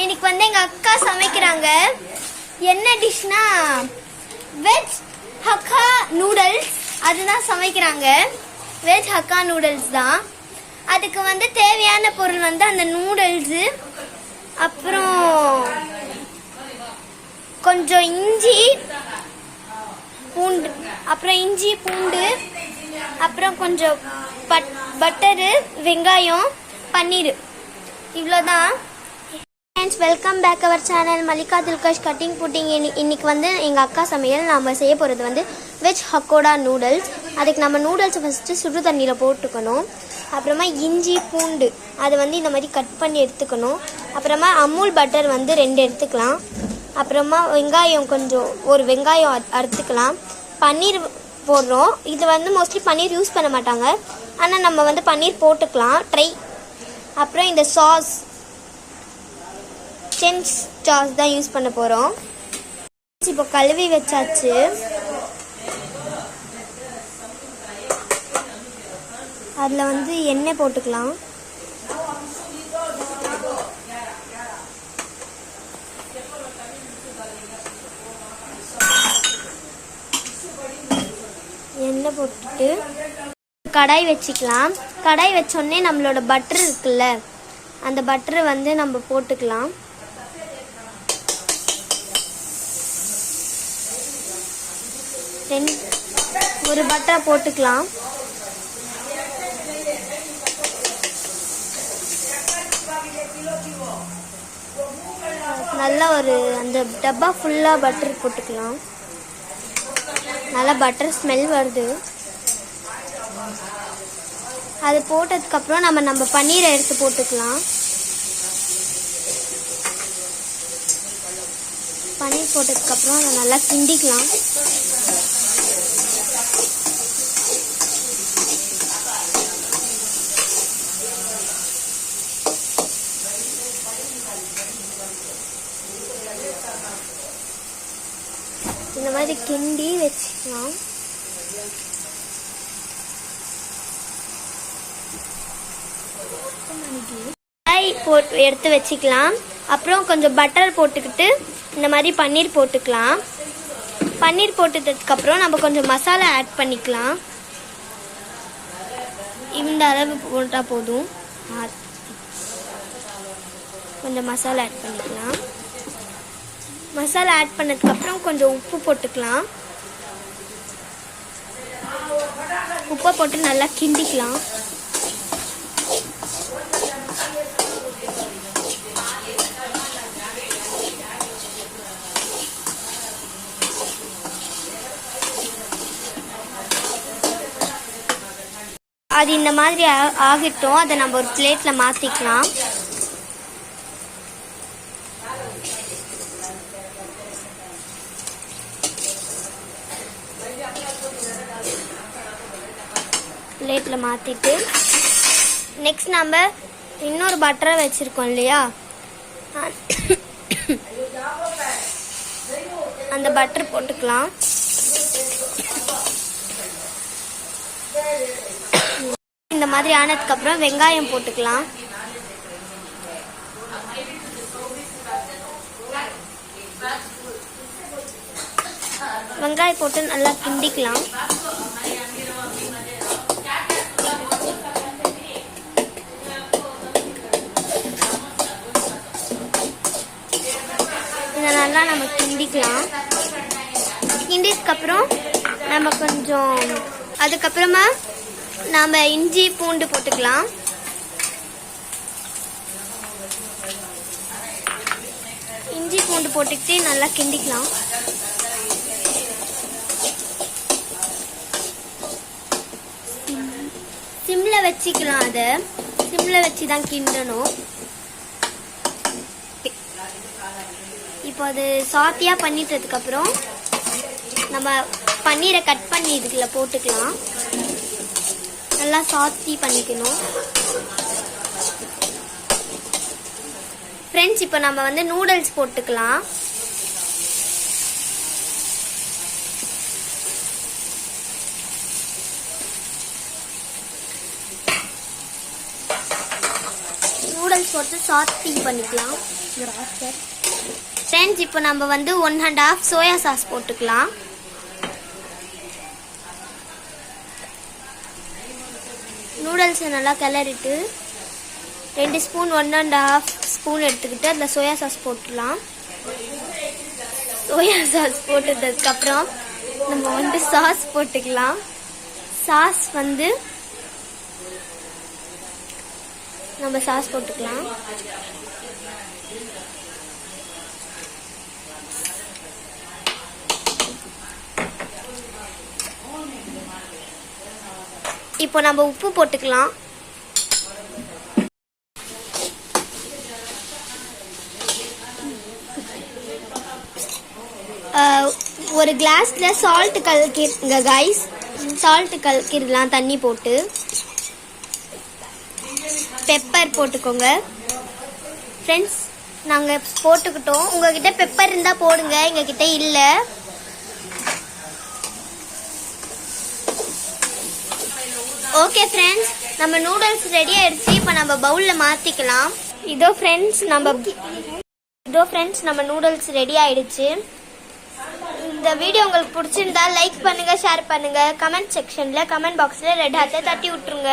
இன்னைக்கு வந்து எங்க அக்கா சமைக்கிறாங்க. என்ன டிஷ்னா வெஜ் ஹக்கா நூடுல்ஸ். அதுதான் சமைக்கிறாங்க. வெஜ் ஹக்கா நூடுல்ஸ் தான். அதுக்கு வந்து தேவையான பொருள் வந்து அந்த நூடுல்ஸ், அப்புறம் கொஞ்சம் இஞ்சி பூண்டு, அப்புறம் கொஞ்சம் பட்டரு, வெங்காயம், பன்னீர், இவ்வளோதான். Friends, welcome back our channel Mallika Dilkash cutting putting. இன்னைக்கு வந்து எங்கள் அக்கா சமையல் நம்ம செய்ய போகிறது வந்து வெஜ் ஹக்கோடா நூடுல்ஸ். அதுக்கு நம்ம நூடுல்ஸை ஃபஸ்ட்டு சுடு தண்ணியில் போட்டுக்கணும். அப்புறமா இஞ்சி பூண்டு அதை வந்து இந்த மாதிரி கட் பண்ணி எடுத்துக்கணும். அப்புறமா அமுல் பட்டர் வந்து 2 எடுத்துக்கலாம். அப்புறமா வெங்காயம் ஒரு வெங்காயம் அறுத்துக்கலாம். பன்னீர் போடுறோம். இது வந்து மோஸ்ட்லி பன்னீர் யூஸ் பண்ண மாட்டாங்க, ஆனால் நம்ம வந்து பன்னீர் போட்டுக்கலாம் ட்ரை. அப்புறம் இந்த சாஸ் சென்ஸ் சாஸ் தான் யூஸ் பண்ண போகிறோம். இப்போ கழுவி வச்சாச்சு. அதில் வந்து எண்ணெய் போட்டுக்கலாம். எண்ணெய் போட்டுட்டு கடாய் வச்சுக்கலாம். கடாய் வச்சோடனே நம்மளோட பட்டர் இருக்குல்ல, அந்த பட்டரை வந்து நம்ம போட்டுக்கலாம். ஒரு பட்டரை போட்டுக்கலாம். நல்லா அந்த டப்பா ஃபுல்லாக பட்டர் போட்டுக்கலாம். நல்லா பட்டர் ஸ்மெல் வருது. அது போட்டதுக்கப்புறம் நம்ம பன்னீரை எடுத்து போட்டுக்கலாம். பன்னீர் போட்டதுக்கப்புறம் அதை நல்லா கிண்டிக்கலாம். இந்த மாதிரி கிண்டி வச்சுக்கலாம். எடுத்து வச்சுக்கலாம். அப்புறம் கொஞ்சம் பட்டர் போட்டுக்கிட்டு இந்த மாதிரி பன்னீர் போட்டுக்கலாம். பன்னீர் போட்டதுக்கப்புறம் நம்ம கொஞ்சம் மசாலா ஆட் பண்ணிக்கலாம். இந்த அளவு போட்டால் போதும். கொஞ்சம் மசாலா ஆட் பண்ணிக்கலாம். மசாலா ஆட் பண்ணதுக்கப்புறம் கொஞ்சம் உப்பு போட்டுக்கலாம். உப்பை போட்டு நல்லா கிண்டிக்கலாம். அது இந்த மாதிரி ஆகிட்டோம். அதை நம்ம ஒரு பிளேட்டில் மாற்றிக்கலாம். பிளேட்டில் மாற்றிட்டு நெக்ஸ்ட் நம்ம இன்னொரு பட்டரை வச்சுருக்கோம் இல்லையா, அந்த பட்டர் போட்டுக்கலாம். இந்த மாதிரி ஆனதுக்கப்புறம் வெங்காயம் போட்டுக்கலாம். வெங்காயம் போட்டு நல்லா கிண்டிக்கலாம். இதை நல்லா நம்ம கிண்டிக்கலாம். கிண்டியதுக்கப்புறம் நம்ம கொஞ்சம் அதுக்கப்புறமா நாம் இஞ்சி பூண்டு போட்டுக்கலாம். இஞ்சி பூண்டு போட்டுக்கிட்டு நல்லா கிண்டிக்கலாம். சிம்மில் வச்சுக்கலாம். அதை சிம்மில் வச்சு தான் கிண்டணும். இப்போ அது சாத்தியாக பண்ணிட்டதுக்கப்புறம் நம்ம பன்னீரை கட் பண்ணி இதுக்குள்ள போட்டுக்கலாம். நல்லா சாத்தி பண்ணிக்கணும். ஃப்ரெண்ட்ஸ், இப்போ நம்ம வந்து நூடுல்ஸ் போட்டுக்கலாம். நூடுல்ஸ் நூடுல்ஸ் போட்டு சாட்டிங் பண்ணிக்கலாம். ஃப்ரெண்ட்ஸ் இப்போ நம்ம வந்து 1½ சோயா சாஸ் போட்டுக்கலாம். நூடுல்ஸை நல்லா கிளறிட்டு 2 ஸ்பூன் 1½ ஸ்பூன் எடுத்துக்கிட்டு அதில் சோயா சாஸ் போட்டுடலாம். சோயா சாஸ் போட்டதுக்கப்புறம் நம்ம வந்து சாஸ் போட்டுக்கலாம். சாஸ் வந்து நம்ம சாஸ் போட்டுக்கலாம். இப்போ நம்ம உப்பு போட்டுக்கலாம். ஒரு கிளாஸ்ல சால்ட் கலக்கிருங்க கைஸ். சால்ட் கலக்கிடலாம் தண்ணி போட்டு. பெப்பர் போட்டுக்கோங்க ஃப்ரெண்ட்ஸ். நாங்கள் போட்டுக்கிட்டோம். உங்ககிட்ட பெப்பர் இருந்தால் போடுங்க, எங்ககிட்ட இல்லை. ஓகே ஃப்ரெண்ட்ஸ், நம்ம நூடுல்ஸ் ரெடி ஆயிடுச்சு. இப்போ நம்ம பவுலில் மாற்றிக்கலாம். இதோ ஃப்ரெண்ட்ஸ் நம்ம நூடுல்ஸ் ரெடி ஆயிடுச்சு. இந்த வீடியோ உங்களுக்கு பிடிச்சிருந்தா லைக் பண்ணுங்க, ஷேர் பண்ணுங்க, கமெண்ட் செக்ஷன்ல கமெண்ட் பாக்ஸ்ல ரெட் ஹார்ட்டை தட்டி விட்டுருங்க.